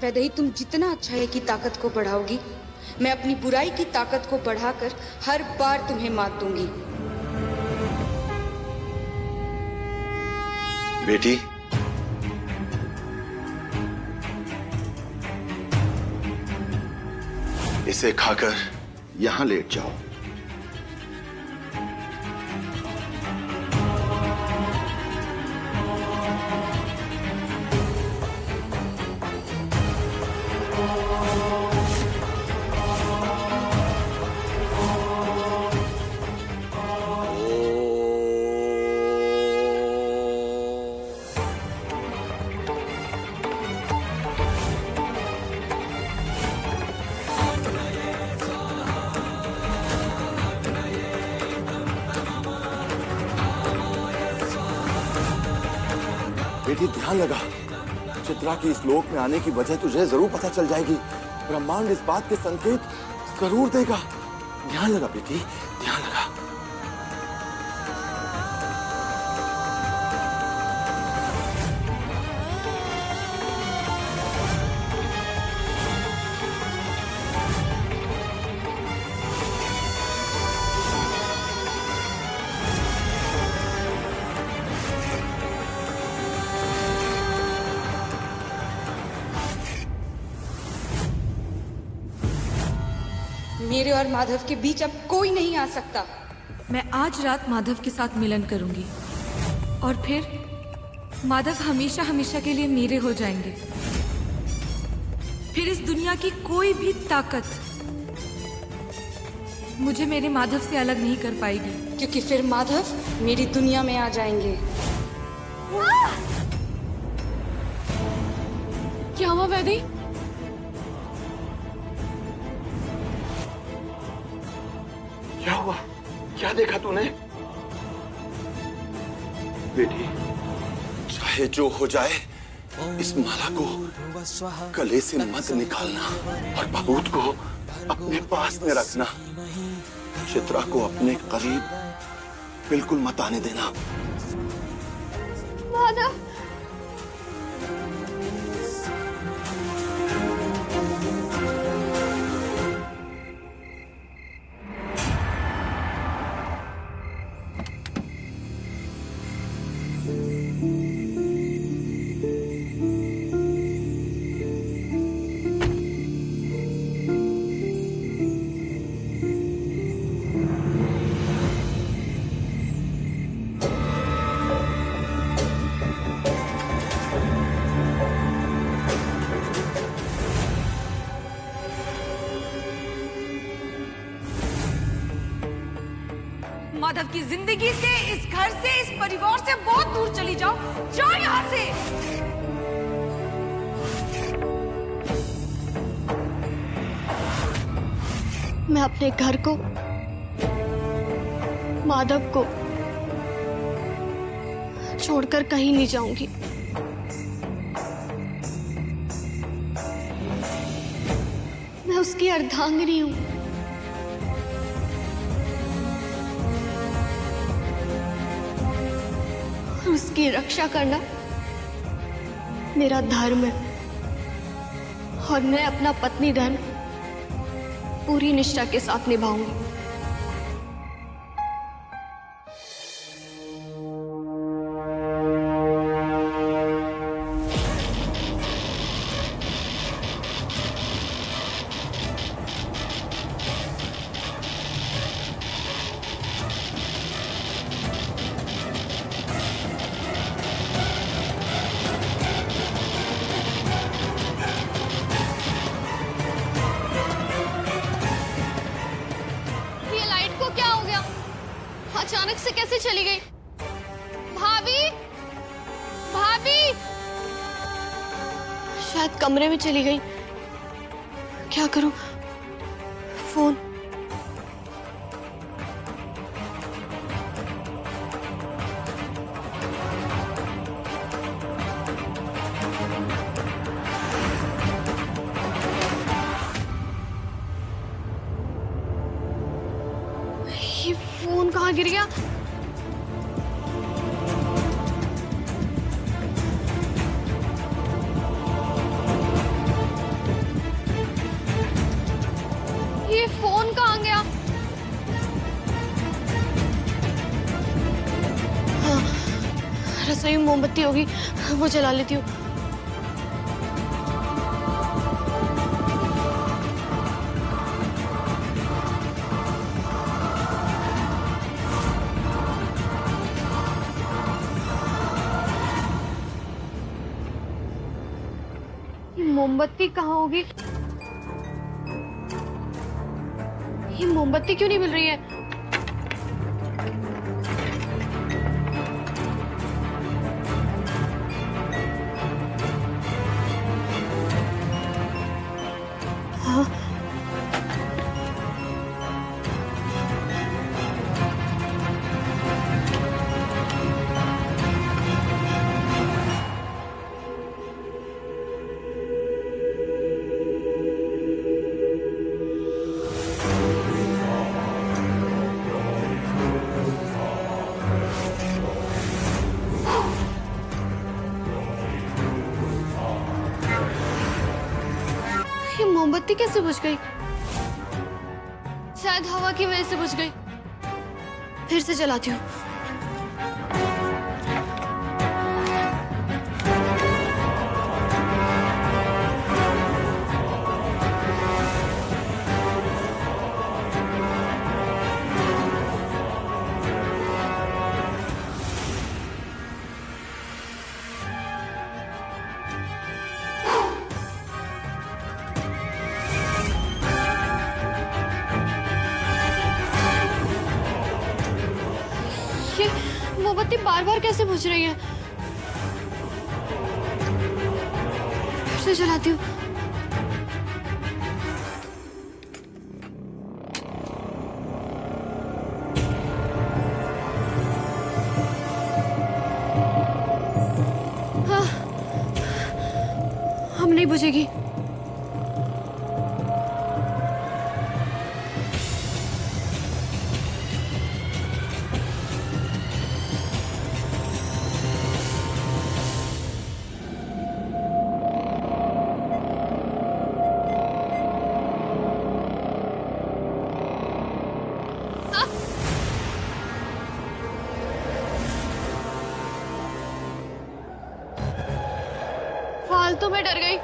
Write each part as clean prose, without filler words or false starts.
वैदेही, तुम जितना अच्छाई की ताकत को बढ़ाओगी, मैं अपनी बुराई की ताकत को बढ़ाकर हर बार तुम्हें मात दूंगी। बेटी, इसे खाकर यहां लेट जाओ। बेटी ध्यान लगा, चित्रा की इस लोक में आने की वजह तुझे जरूर पता चल जाएगी। ब्रह्मांड इस बात के संकेत जरूर देगा। ध्यान लगा बेटी, ध्यान लगा। मेरे और माधव के बीच अब कोई नहीं आ सकता। मैं आज रात माधव के साथ मिलन करूंगी और फिर माधव हमेशा हमेशा के लिए मेरे हो जाएंगे। फिर इस दुनिया की कोई भी ताकत मुझे मेरे माधव से अलग नहीं कर पाएगी, क्योंकि फिर माधव मेरी दुनिया में आ जाएंगे। क्या हुआ वैदेही? क्या हुआ? क्या देखा तूने? बेटी, चाहे जो हो जाए, इस माला को गले से मत निकालना और बबूत को अपने पास में रखना। चित्रा को अपने करीब बिल्कुल मत आने देना। माधव, माधव की जिंदगी से, इस घर से, इस परिवार से बहुत दूर चली जाओ। जाओ यहाँ से। मैं अपने घर को, माधव को छोड़कर कहीं नहीं जाऊंगी। मैं उसकी अर्धांगिनी हूं। उसकी रक्षा करना मेरा धर्म है और मैं अपना पत्नी धर्म पूरी निष्ठा के साथ निभाऊंगी। अचानक से कैसे चली गई? भाभी, भाभी, शायद कमरे में चली गई। क्या करूं? फोन। ये फोन कहाँ गिर गया? रसोई में मोमबत्ती होगी, वो जला लेती हूँ। ये मोमबत्ती कहाँ होगी? ये मोमबत्ती क्यों नहीं मिल रही है? ये मोमबत्ती कैसे बुझ गई? शायद हवा की वजह से बुझ गई। फिर से जलाती हूँ। ये मोमबत्ती बार बार कैसे बुझ रही है? फिर से जलाती हूँ। हाँ, अब नहीं बुझेगी। फालतू में डर गई।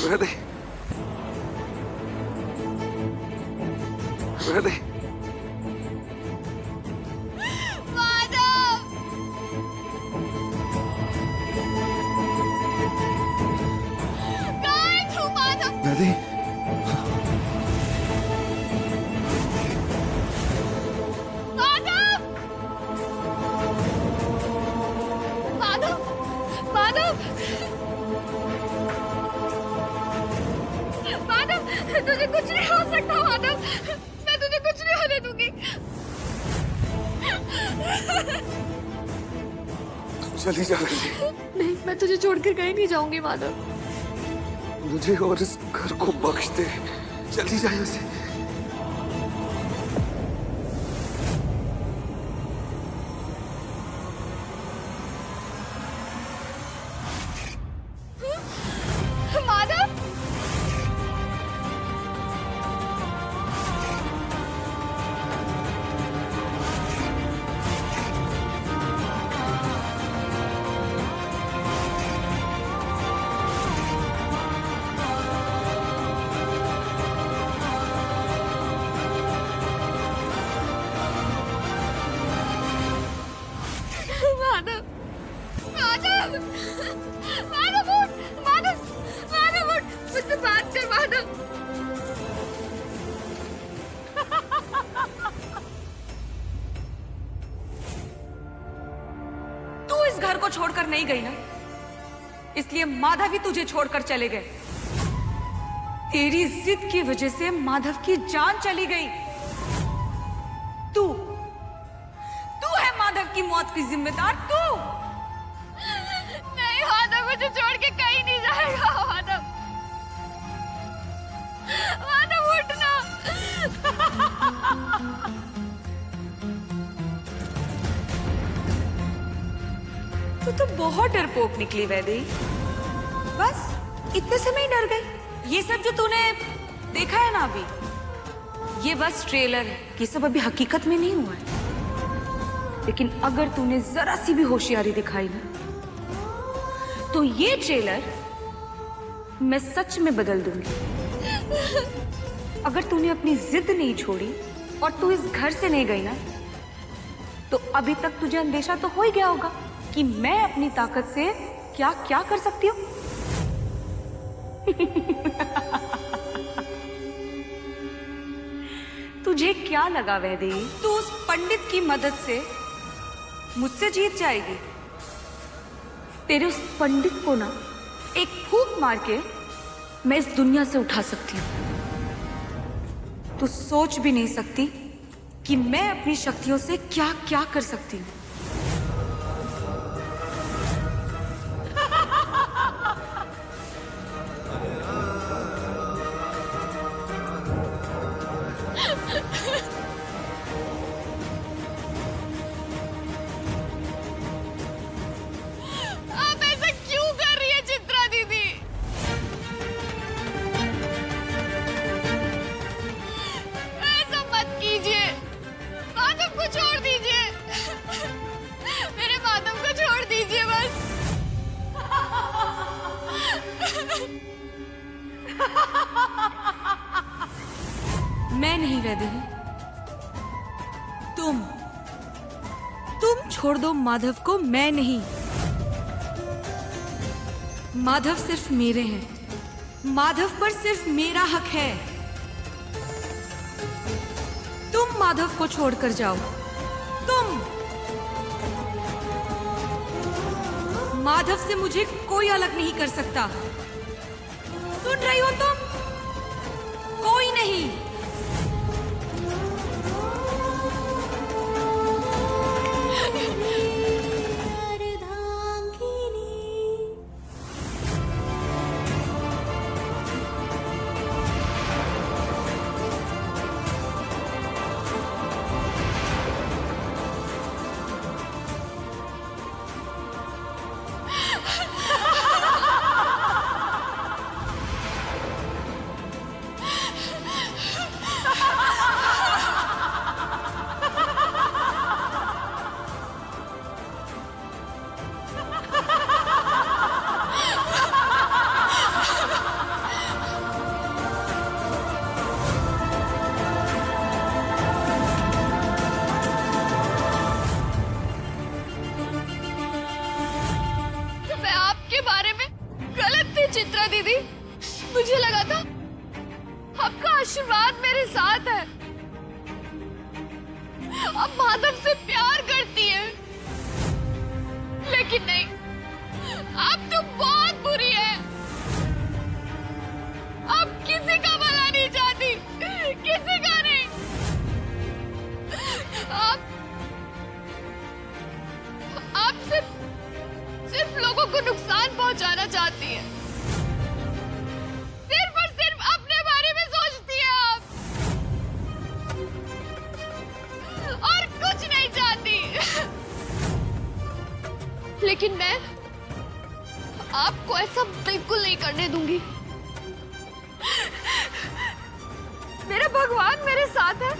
Ready? Ready? माधव! कहाँ है तू माधव? Ready? माधव! माधव! माधव! माधव! तुझे कुछ नहीं हो सकता माधव, मैं तुझे कुछ नहीं होने दूंगी। चली जा रही है। नहीं, मैं तुझे छोड़कर कहीं नहीं जाऊंगी माधव। मुझे और इस घर को बख्श दे। चली जा यहाँ से। माधव! माधव! माधव! माधव उठ! माधव! माधव उठ! मुझसे बात कर माधव! तू इस घर को छोड़कर नहीं गई ना, इसलिए माधव ही तुझे छोड़कर चले गए। तेरी जिद की वजह से माधव की जान चली गई। तू तू है माधव की मौत की जिम्मेदार, तू। नहीं माधव, मुझे छोड़ के कहीं नहीं जाएगा माधव। माधव उठना। तू तो बहुत डरपोक निकली वैदेही। बस इतने से मैं ही डर गई। ये सब जो तूने देखा है ना अभी, ये बस ट्रेलर है। ये सब अभी हकीकत में नहीं हुआ है। लेकिन अगर तूने जरा सी भी होशियारी दिखाई ना, तो ये ट्रेलर मैं सच में बदल दूंगी। अगर तूने अपनी जिद नहीं छोड़ी और तू इस घर से नहीं गई ना, तो अभी तक तुझे अंदेशा तो हो ही गया होगा कि मैं अपनी ताकत से क्या क्या कर सकती हूँ। तुझे क्या लगा वैदेही, तू उस पंडित की मदद से मुझसे जीत जाएगी? तेरे उस पंडित को ना एक फूंक मार के मैं इस दुनिया से उठा सकती हूँ। तू सोच भी नहीं सकती कि मैं अपनी शक्तियों से क्या क्या कर सकती हूँ। आप ऐसा क्यों कर रही है चित्रा दीदी? ऐसा मत कीजिए। माधव को छोड़ दीजिए। मेरे माधव को छोड़ दीजिए बस। मैं नहीं वैदेही, तुम छोड़ दो माधव को। मैं नहीं। माधव सिर्फ मेरे हैं। माधव पर सिर्फ मेरा हक है। तुम माधव को छोड़कर जाओ। तुम। माधव से मुझे कोई अलग नहीं कर सकता। सुन रही हो तुम? कोई नहीं। दीदी, मुझे लगा था आपका आशीर्वाद मेरे साथ है। अब माधव से प्यार करती है, लेकिन नहीं, अब तो बहुत बुरी है। अब किसी का भला नहीं चाहती, किसी का नहीं। आप सिर्फ लोगों को नुकसान पहुंचाना चाहती है। सिर्फ और सिर्फ अपने बारे में सोचती है आप, और कुछ नहीं चाहती। लेकिन मैं आपको ऐसा बिल्कुल नहीं करने दूंगी। मेरा भगवान मेरे साथ है,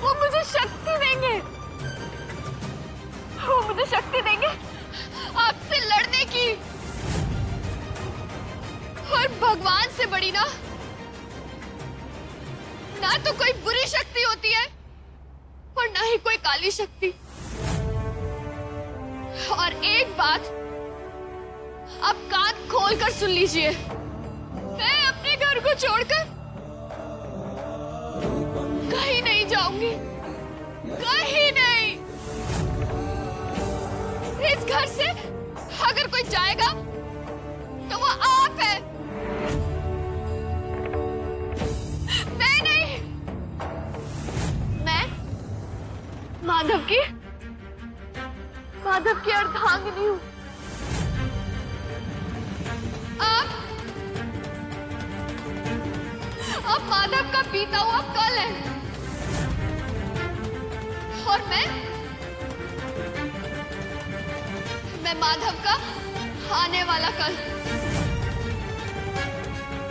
वो मुझे शक्ति देंगे, वो मुझे शक्ति देंगे आपसे लड़ने की। और भगवान से बड़ी ना तो कोई बुरी शक्ति होती है और ना ही कोई काली शक्ति। और एक बात आप कान खोलकर सुन लीजिए, मैं अपने घर को छोड़कर कहीं नहीं जाऊंगी, कहीं नहीं। इस घर से अगर कोई जाएगा तो वो आप है, मैं नहीं। मैं माधव की अर्धांगिनी हूँ। आप माधव का बीता हुआ कल है, और मैं माधव का आने वाला कल।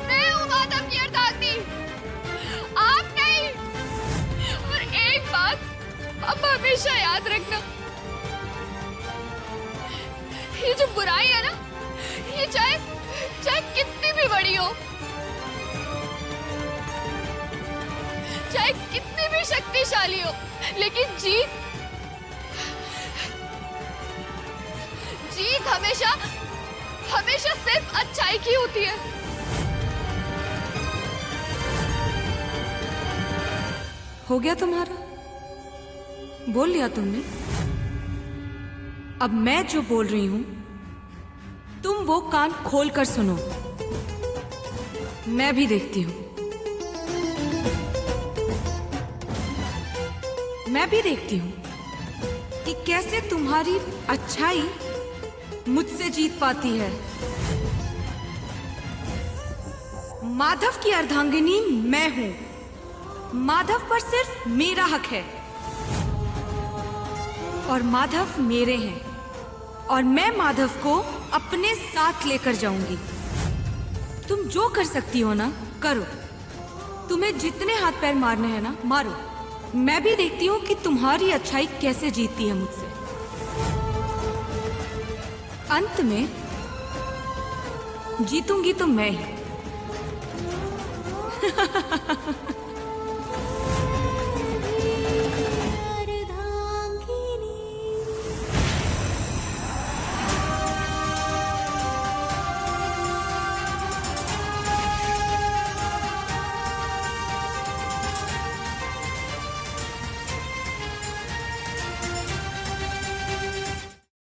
मैं हूँ माधव की अर्धांगिनी, आप नहीं। और एक बात अब हमेशा याद रखना, ये जो बुराई है ना, ये चाहे कितनी भी बड़ी हो, चाहे कितनी भी शक्तिशाली हो, लेकिन जीत हमेशा सिर्फ अच्छाई की होती है। हो गया तुम्हारा? बोल लिया तुमने? अब मैं जो बोल रही हूं तुम वो कान खोल कर सुनो। मैं भी देखती हूं, मैं भी देखती हूं कि कैसे तुम्हारी अच्छाई मुझसे जीत पाती है। माधव की अर्धांगिनी मैं हूं, माधव पर सिर्फ मेरा हक है, और माधव मेरे हैं, और मैं माधव को अपने साथ लेकर जाऊंगी। तुम जो कर सकती हो ना करो, तुम्हें जितने हाथ पैर मारने हैं ना मारो। मैं भी देखती हूँ कि तुम्हारी अच्छाई कैसे जीतती है मुझसे। अंत में जीतूंगी तो मैं ही।